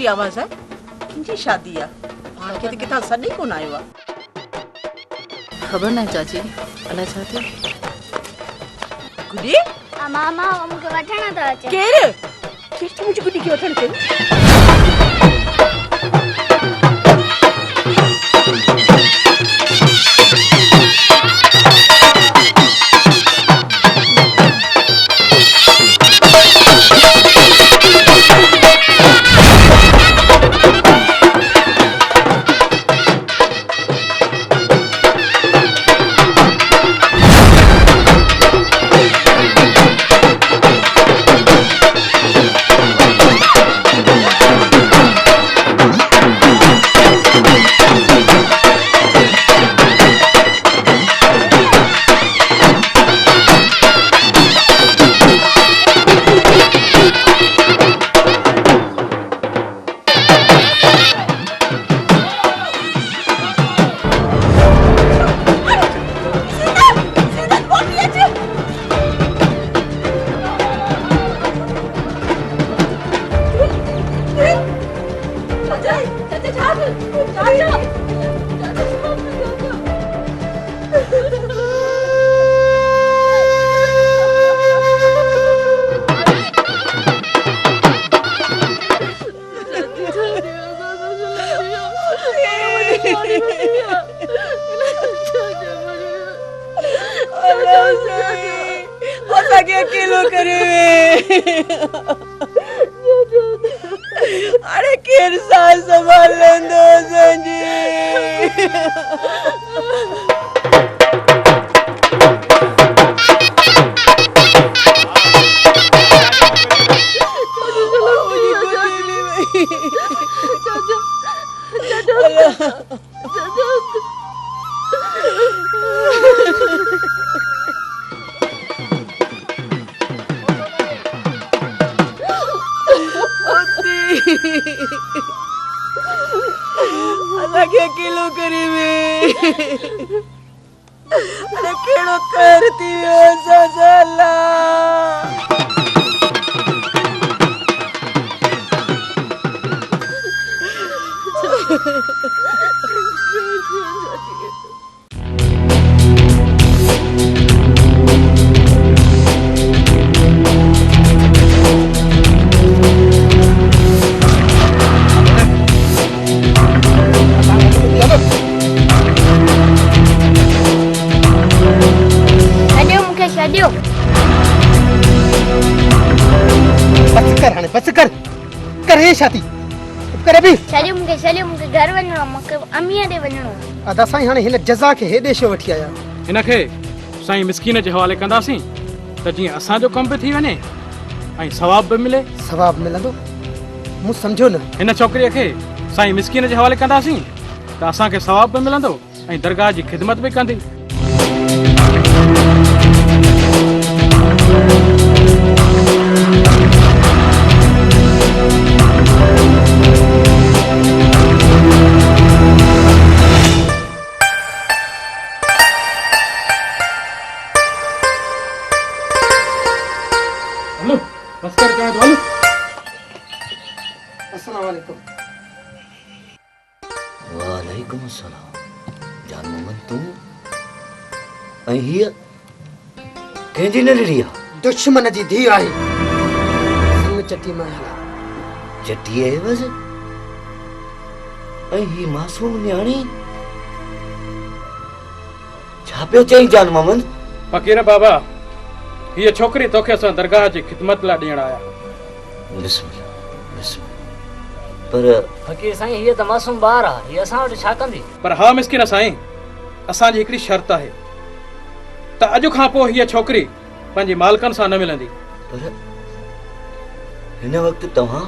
ऊंची आवाज है किंजी शादी है पाण खे त किथां सॾ ई कोन आयो आहे। खबर ना चाची अलाए छा थियो। गुडी मामा मूंखे वठण थो अचे। केरु केरु मुंहिंजी गुडी खे वठण कयो। अरे केर साल संभाल लेंदो संजी। अल्लाह के अकेलो करे में अरे केड़ो करती हो ससला। बस कर करे शादी करे भी छॾियो मूंखे घर वञणो मूंखे अमीअ ॾे वञणो। अदा साईं हाणे हिन जज़ा खे हेॾे छो वठी आया। हिनखे साईं मिसकीन जे हवाले कंदासीं त जीअं असांजो कम बि थी वञे ऐं सवाब बि मिले। सवाब मिलंदो मूं सम्झो न। हिन छोकिरीअ खे साईं मिसकीन जे हवाले कंदासीं त असांखे सवाब बि मिलंदो ऐं दरगाह जी ख़िदमत बि कंदी। वालेकुम अस्सलाम। जान मोहम्मद तू अहिया कंहिंजी न ॾिठी आहे? दुश्मन जी धी आहे। संग चटी मां चटी आहे बस। ऐं ही मासूम न्याणी छा पियो चई जान मोहम्मद? फ़कीर बाबा हीअ छोकिरी तोखे असां दरगाह जी ख़िदमत लाइ ॾियण आया। बिस्मिल्लाह बिस्मिल्लाह। पर फ़कीर साईं हीअ त मासूम ॿार आहे, हीअ असां वटि छा कंदी? पर हा मिसकिन साईं, असांजी हिकिड़ी शर्त आहे त अॼु खां पोइ हीअ छोकिरी पंहिंजी मालकनि सां न मिलंदी। पर हिन वक़्तु तव्हां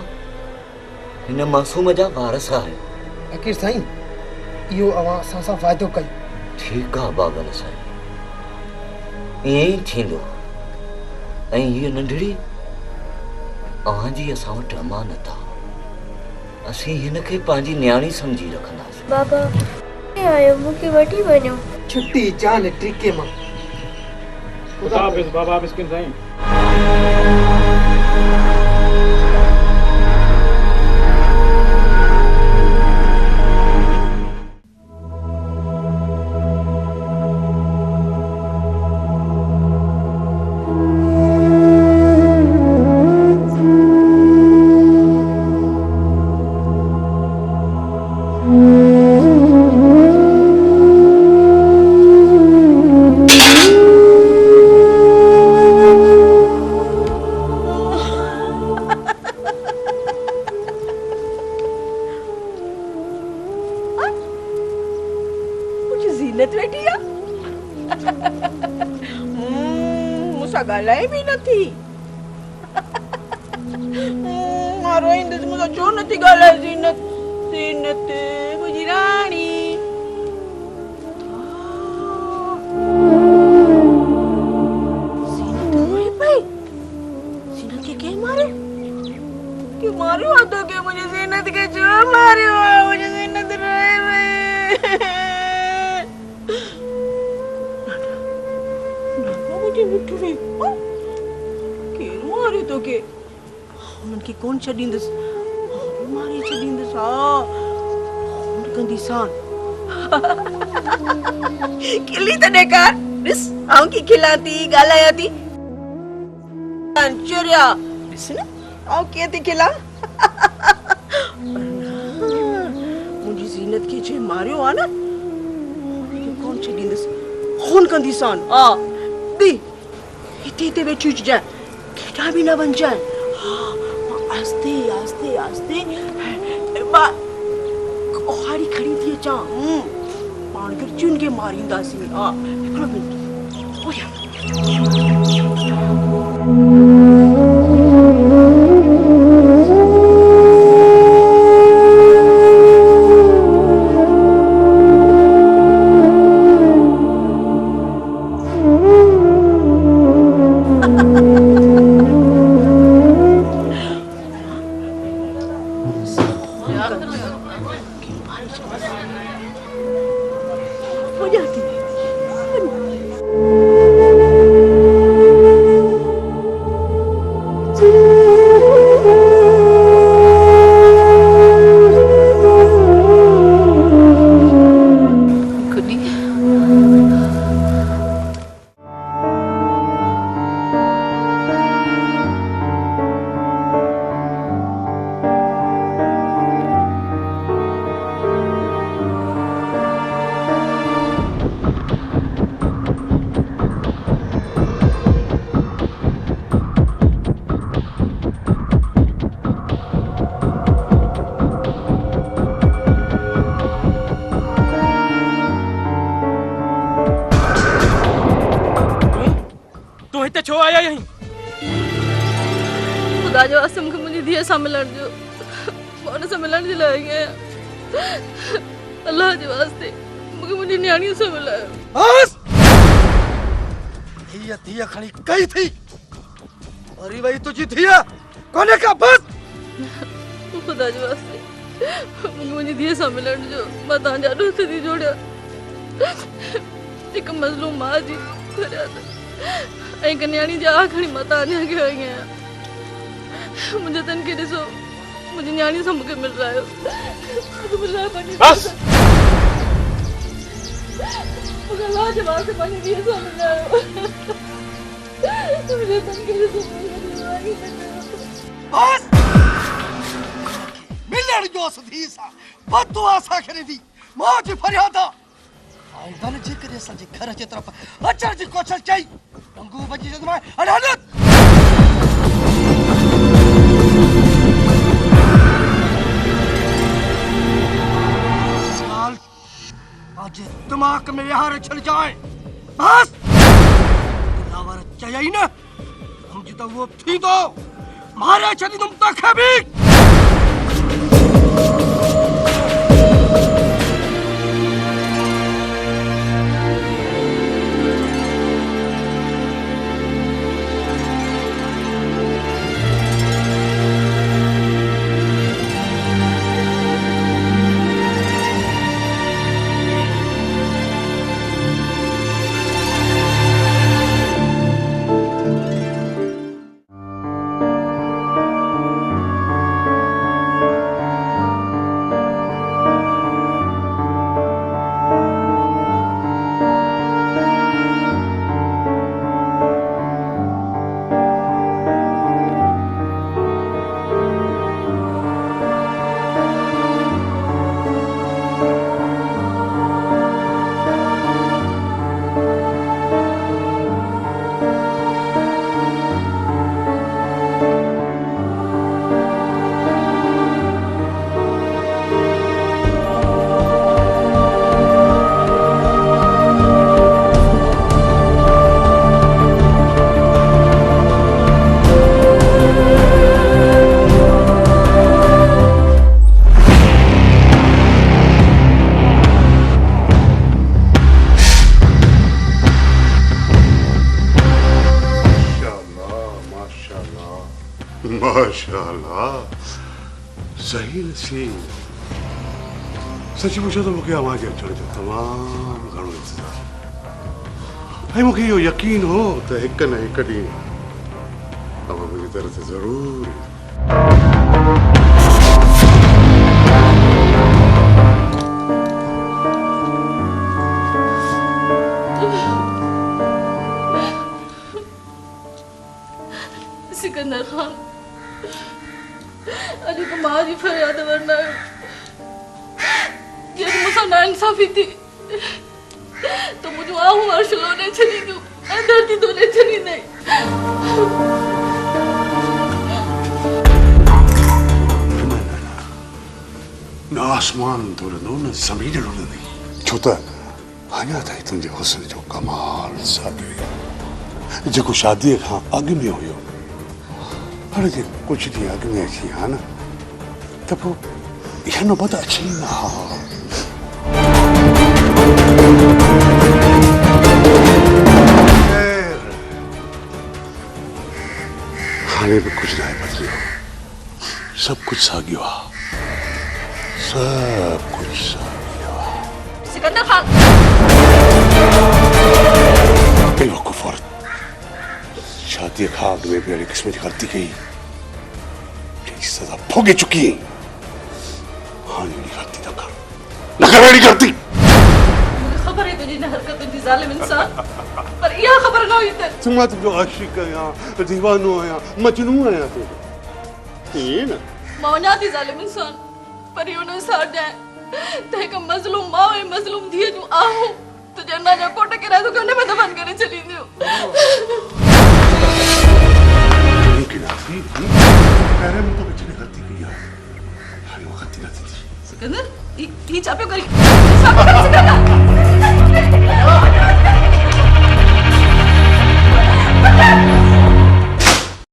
हिन मासूम जा वारस आहियो। फ़कीर साईं इहो अवां असां सां वाइदो कई। ठीकु आहे बाबल साईं, ईअं ई थींदो। ऐं हीअ नंढड़ी अव्हांजी असां वटि अमानत आहे। असीं हिन खे पंहिंजी न्याणी सम्झी रखंदासीं। बाबा आयो मूंखे वठी वञो। छुट्टी जान टीके मां। खुदा हाफ़िज़ बाबा मिस्किन साईं। मारो इंदस मुझे छो नथी गाला ज़ीनत ज़ीनत मुंहिंजी राणी ज़ीनत रोई पई ज़ीनत के मारे के मारियो तो के मुझे ज़ीनत के छो मारियो मुझे ज़ीनत रोई पई ना मुझे मिठू रे के मारे तो के उन्हनि खे कोन छॾींदसि मारे छॾींदसि हा हुन कंदी सान खिली त ॾेखार ॾिस आऊं की खिलां थी ॻाल्हायां थी चुरिया ॾिस न आऊं कीअं थी खिलां मुंहिंजी ज़ीनत खे जे मारियो आहे न हुनखे कोन छॾींदसि खून कंदी सान हा दी हिते वेठी हुजांइ केॾांहुं बि न वञजांइ आस्ते आस्ते आस्ते ओहाड़ी खड़ी थी अचां पाण गिरचियुनि खे मारींदासीं हा हिकिड़ो मिंट ओया हो जाती गुड्डी तू हिते छो आया यहीं खुदा जो वास्ते मूंखे मुंहिंजी धीअ सां मिलण जो मां हुन सां मिलण जे लाइ आई आहियां अलाह जे वास्ते मूंखे मुंहिंजी न्याणीअ सां मिलायो बस धीअ खणी कई थी वरी वई तुझी धीअ कोने का बस खुदा जे वास्ते मूंखे मुंहिंजी धीअ सां मिलण जो मां तव्हांजा ॾोस्त थी जोड़िया हिकु मज़लूम माउ जी फरियाद ऐं हिकु न्याणी जा खणी मां तव्हांजे अॻियां आई आहियां मुंहिंजे तन खे ॾिसो मुंहिंजी न्याणी सां मूंखे मिलायो मूंखे मिलायो पंहिंजी बस मूंखे अलाह जे वास्ते पंहिंजी धीअ सां मिलायो मुंहिंजे तन खे ॾिसो बस मिलण जो थी सा बदु असांखे ॾिनी मौज फरियाद आईंदा न जेकॾहिं असांजे घर जे तरफ़ अचण जी कोशिशि कई टंगू बची जदमाए अदालत साल आज दिमाग में विहार छड़ जाए बस लावर चयई न समझ तो वो थी दो मारे छड़ी तुम तक है भी माशाल्लाह सही नसीब सच पूछो तो मूंखे आवाज़ अचण जो तमामु घणो इंतज़ारु ऐं मूंखे इहो यकीन हो त हिकु न हिकु ॾींहुं तव्हां मुंहिंजी तरफ़ से ज़रूरु सिकंदर खान अॼु हिकु माउ जी फरियाद वरना जॾहिं मूंसां नाइंसाफ़ी थी त मुंहिंजो आऊं अर्श लोॾे छॾींदो ऐं धरती तोड़े छॾींदई न आसमान तोड़ंदो न ज़मीन लुड़ंदी छो त अञा ताईं तुंहिंजे हुस्न जो कमाल साॻियो आहे जेको शादीअ खां अॻु में हुयो हाणे जे कुझु ॾींहं अॻु में अची विया न त पोइ इहा नौबत अचे ई न हाणे बि कुझु न आहे बदिलियो सभु कुझु साॻियो आहे सब कुछ साॻियो आहे सिकंदर खान बेवकूफ़ औरत शादीअ खां अॻु में बि अहिड़े क़िस्म जी ग़लती कई जंहिंजी सज़ा भोॻे चुकी आहीं हाणे अहिड़ी ग़लती न कर अहिड़ी ग़लती मूंखे ख़बर आहे तुंहिंजी हिन हरकतुनि जी ज़ालिम इंसान पर इहा ख़बर न हुई त मां तुंहिंजो आशिक़ आहियां दीवानो आहियां मजनू आहियां तुंहिंजो ईअं न मां वञा थी ज़ालिम इंसान पर इहो न साड़ ॾियां त हिकु मज़लूम माउ ऐं मज़लूम धीअ जूं आहूं तुंहिंजे अञा जा कोट किराए तोखे हुन में दफ़न करे छॾींदियूं पहिरें मूं तोखे जॾहिं ग़लती कई आहे हाणे उहा ग़लती न थींदी सिकंदर ही छा पियो करी छा पियो करी सिकंदर